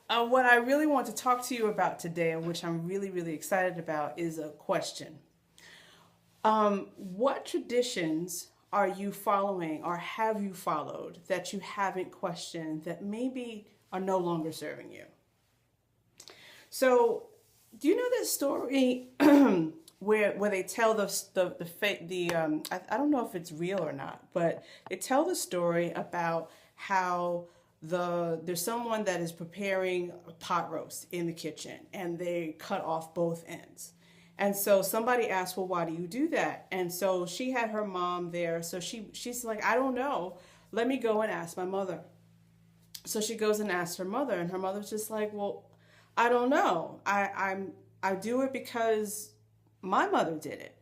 What I really want to talk to you about today, and which I'm really, really excited about, is a question. What traditions are you following or have you followed that you haven't questioned that maybe are no longer serving you? So, do you know this story where they tell I don't know if it's real or not, but they tell the story about how there's someone that is preparing a pot roast in the kitchen and they cut off both ends. And so somebody asked, "Well, why do you do that?" And so she had her mom there, so she's like, "I don't know. Let me go and ask my mother." So she goes and asks her mother, and her mother's just like, "Well, I don't know. I do it because my mother did it."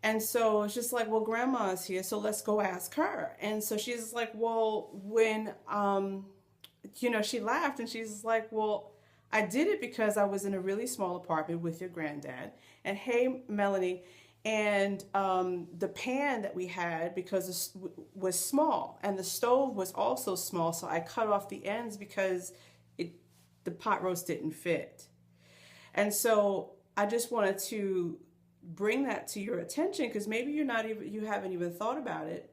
And so it's just like, "Well, grandma's here, so let's go ask her." And so she's like, "Well, when she laughed and she's like, "Well, I did it because I was in a really small apartment with your granddad. And hey, Melanie, and the pan that we had because it was small, and the stove was also small, so I cut off the ends because it the pot roast didn't fit." And so I just wanted to bring that to your attention because maybe you haven't even thought about it.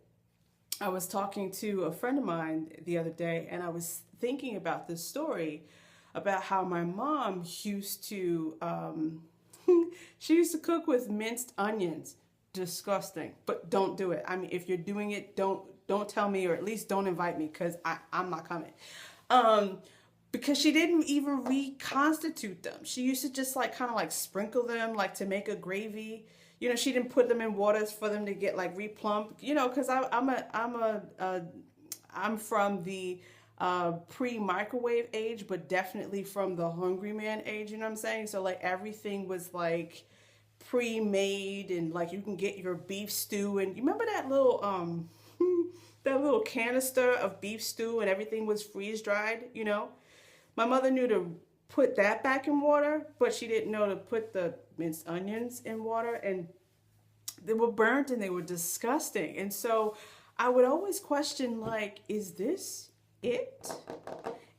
I was talking to a friend of mine the other day, and I was thinking about this story about how my mom used to she used to cook with minced onions. Disgusting, but don't do it. I mean, if you're doing it, don't tell me, or at least don't invite me, because I'm not coming. Um, because she didn't even reconstitute them. She used to just like kind of like sprinkle them like to make a gravy. She didn't put them in waters for them to get like replump. Because I'm from the pre-microwave age, but definitely from the hungry man age. You know what I'm saying? So like everything was like pre-made, and like you can get your beef stew. And you remember that little that little canister of beef stew, and everything was freeze dried. My mother knew to put that back in water, but she didn't know to put the minced onions in water, and they were burnt and they were disgusting. And so I would always question, like, is this it?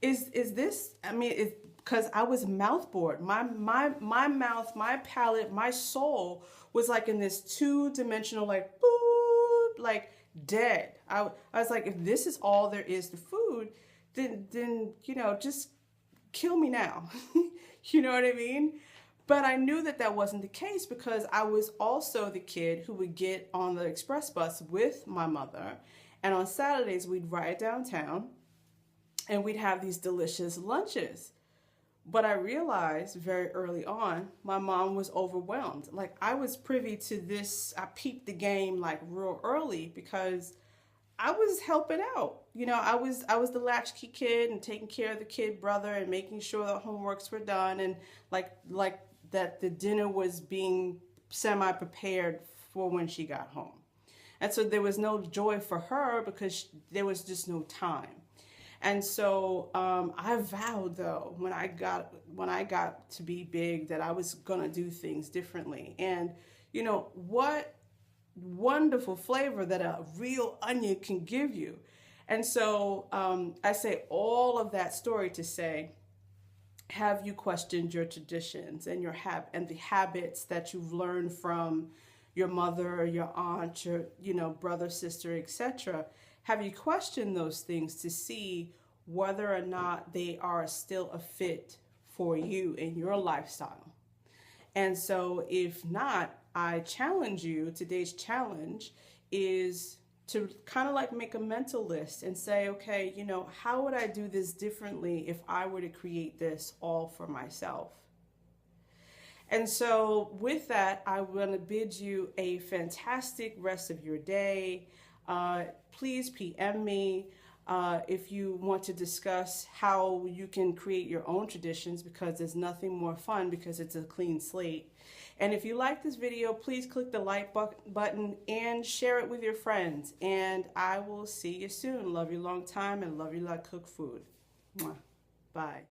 Is this? I mean, because I was mouth bored. My mouth, my palate, my soul was like in this two-dimensional, like boop, like dead. I was like, if this is all there is to food, then just kill me now. You know what I mean? But I knew that that wasn't the case because I was also the kid who would get on the express bus with my mother. And on Saturdays, we'd ride downtown and we'd have these delicious lunches. But I realized very early on, my mom was overwhelmed. Like I was privy to this, I peeped the game like real early because I was helping out. I was the latchkey kid and taking care of the kid brother and making sure the homeworks were done, and like that the dinner was being semi prepared for when she got home. And so there was no joy for her because there was just no time. And so I vowed, though, when I got to be big, that I was gonna do things differently. And what wonderful flavor that a real onion can give you. And so I say all of that story to say, have you questioned your traditions and and the habits that you've learned from your mother or your aunt, your brother, sister, etc.? Have you questioned those things to see whether or not they are still a fit for you in your lifestyle? And so if not, I challenge you, today's challenge is to kind of like make a mental list and say, okay, how would I do this differently if I were to create this all for myself? And so with that, I want to bid you a fantastic rest of your day. Please PM me if you want to discuss how you can create your own traditions, because there's nothing more fun because it's a clean slate. And if you like this video, please click the like button and share it with your friends. And I will see you soon. Love you long time and love you like cook food. Mwah. Bye.